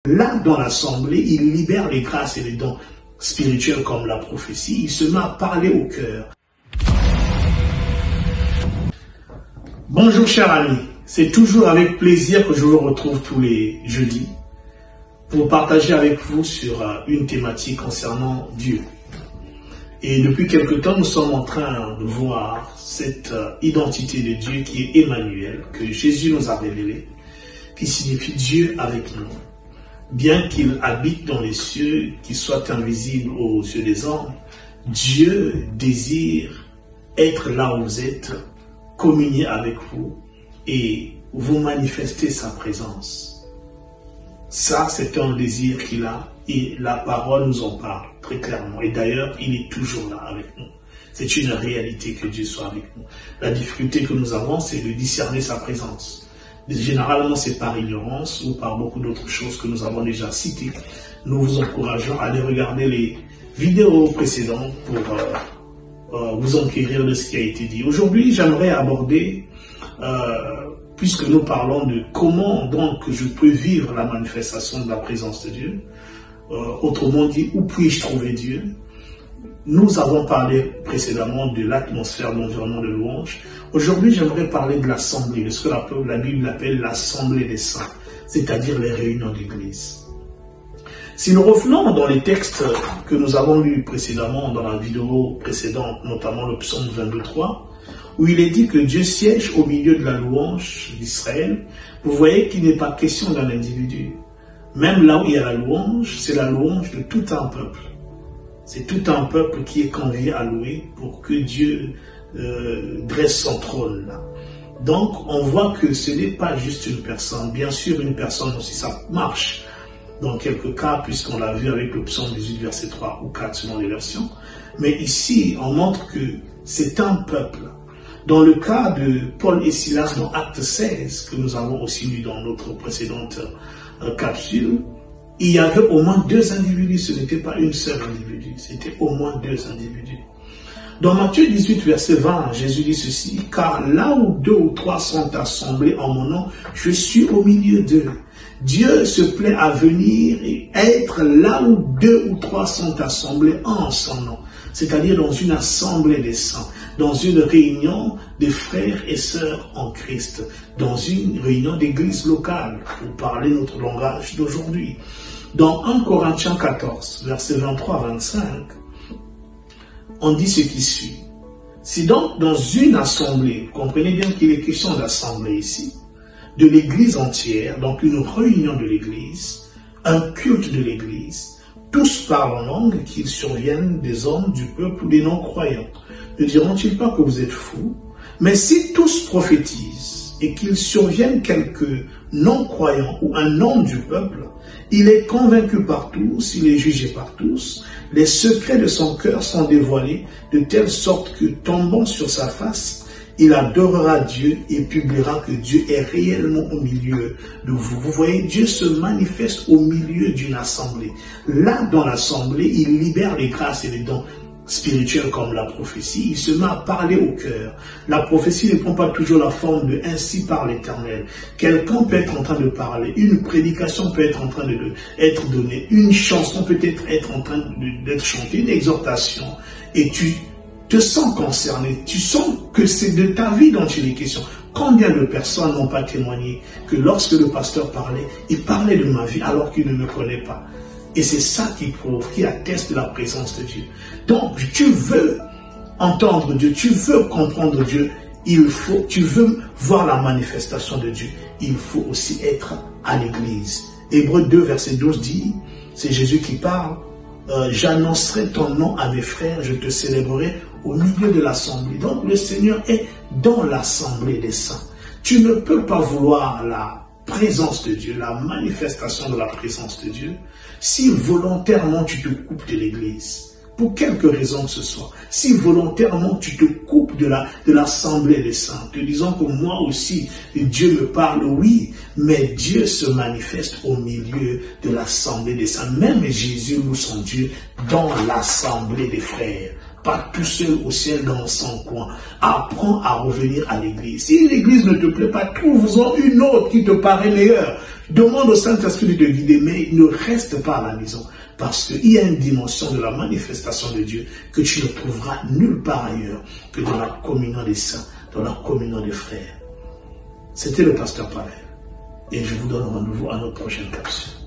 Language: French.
Là, dans l'assemblée, il libère les grâces et les dons spirituels comme la prophétie. Il se met à parler au cœur. Bonjour chers amis, c'est toujours avec plaisir que je vous retrouve tous les jeudis pour partager avec vous sur une thématique concernant Dieu. Et depuis quelque temps, nous sommes en train de voir cette identité de Dieu qui est Emmanuel, que Jésus nous a révélée, qui signifie Dieu avec nous. Bien qu'il habite dans les cieux, qu'il soit invisible aux yeux des hommes, Dieu désire être là où vous êtes, communier avec vous et vous manifester sa présence. Ça, c'est un désir qu'il a et la parole nous en parle très clairement. Et d'ailleurs, il est toujours là avec nous. C'est une réalité que Dieu soit avec nous. La difficulté que nous avons, c'est de discerner sa présence. Généralement, c'est par ignorance ou par beaucoup d'autres choses que nous avons déjà citées. Nous vous encourageons à aller regarder les vidéos précédentes pour vous enquérir de ce qui a été dit. Aujourd'hui, j'aimerais aborder, puisque nous parlons de comment donc je peux vivre la manifestation de la présence de Dieu, autrement dit, où puis-je trouver Dieu? Nous avons parlé précédemment de l'atmosphère, de l'environnement de louange. Aujourd'hui, j'aimerais parler de l'assemblée, de ce que la Bible appelle l'assemblée des saints, c'est-à-dire les réunions d'église. Si nous revenons dans les textes que nous avons lus précédemment, dans la vidéo précédente, notamment le psaume 22.3, où il est dit que Dieu siège au milieu de la louange d'Israël, vous voyez qu'il n'est pas question d'un individu. Même là où il y a la louange, c'est la louange de tout un peuple. C'est tout un peuple qui est convié à louer pour que Dieu dresse son trône là. Donc, on voit que ce n'est pas juste une personne. Bien sûr, une personne aussi, ça marche dans quelques cas, puisqu'on l'a vu avec le psaume 18, verset 3 ou 4 selon les versions. Mais ici, on montre que c'est un peuple. Dans le cas de Paul et Silas dans Acte 16, que nous avons aussi lu dans notre précédente capsule, il y avait au moins deux individus, ce n'était pas une seule individu, c'était au moins deux individus. Dans Matthieu 18, verset 20, Jésus dit ceci, « Car là où 2 ou 3 sont assemblés en mon nom, je suis au milieu d'eux. » Dieu se plaît à venir et être là où 2 ou 3 sont assemblés en son nom, c'est-à-dire dans une assemblée des saints, dans une réunion des frères et sœurs en Christ, dans une réunion d'église locale, pour parler notre langage d'aujourd'hui. Dans 1 Corinthiens 14, versets 23-25, on dit ce qui suit. Si donc dans une assemblée, vous comprenez bien qu'il est question d'assemblée ici, de l'église entière, donc une réunion de l'église, un culte de l'église, tous parlent en langue, qu'ils surviennent des hommes du peuple ou des non-croyants. Ne diront-ils pas que vous êtes fous? Mais si tous prophétisent et qu'ils surviennent quelques non-croyants ou un homme du peuple, il est convaincu par tous, il est jugé par tous, les secrets de son cœur sont dévoilés de telle sorte que, tombant sur sa face, il adorera Dieu et publiera que Dieu est réellement au milieu de vous. Vous voyez, Dieu se manifeste au milieu d'une assemblée. Là, dans l'assemblée, il libère les grâces et les dons spirituels comme la prophétie. Il se met à parler au cœur. La prophétie ne prend pas toujours la forme de « ainsi par l'Éternel ». Quelqu'un peut être en train de parler, une prédication peut être en train d'être donnée, une chanson peut être en train d'être chantée, une exhortation, et tu te sens concerné, tu sens que c'est de ta vie dont il est question. Combien de personnes n'ont pas témoigné que lorsque le pasteur parlait, il parlait de ma vie alors qu'il ne me connaît pas. Et c'est ça qui prouve, qui atteste de la présence de Dieu. Donc, tu veux entendre Dieu, tu veux comprendre Dieu, tu veux voir la manifestation de Dieu, il faut aussi être à l'église. Hébreux 2, verset 12 dit, c'est Jésus qui parle, j'annoncerai ton nom à mes frères, je te célébrerai au milieu de l'assemblée. Donc, le Seigneur est dans l'assemblée des saints. Tu ne peux pas vouloir la présence de Dieu, la manifestation de la présence de Dieu, si volontairement tu te coupes de l'église, pour quelque raison que ce soit, si volontairement tu te coupes de l'assemblée des saints, te disant que moi aussi, Dieu me parle, oui, mais Dieu se manifeste au milieu de l'assemblée des saints. Même Jésus loue son Dieu dans l'assemblée des frères. pas tout seul au ciel dans son coin. Apprends à revenir à l'église. Si l'église ne te plaît pas, trouve-en une autre qui te paraît meilleure. Demande au Saint-Esprit de te guider, mais ne reste pas à la maison. Parce qu'il y a une dimension de la manifestation de Dieu que tu ne trouveras nulle part ailleurs que dans la communion des saints, dans la communion des frères. C'était le pasteur Pavel. Et je vous donne rendez-vous à notre prochaine capsule.